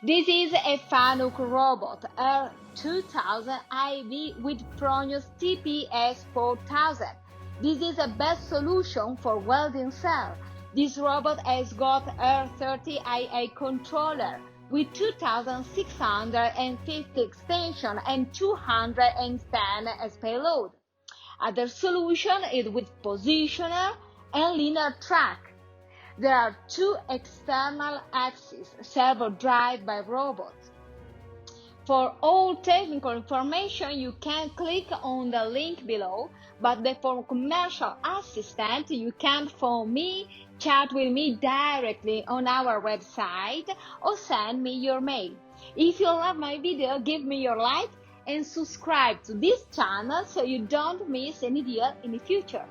This is a Fanuc robot R2000iB with Fronius TPS4000. This is the best solution for welding cell. This robot has got R30IA controller with 2650 extension and 210 as payload. Other solution is with positioner and linear track. There are two external axes, servo drive by robots. For all technical information, you can click on the link below, but for commercial assistant, you can phone me, chat with me directly on our website, or send me your mail. If you love my video, give me your like and subscribe to this channel so you don't miss any video in the future.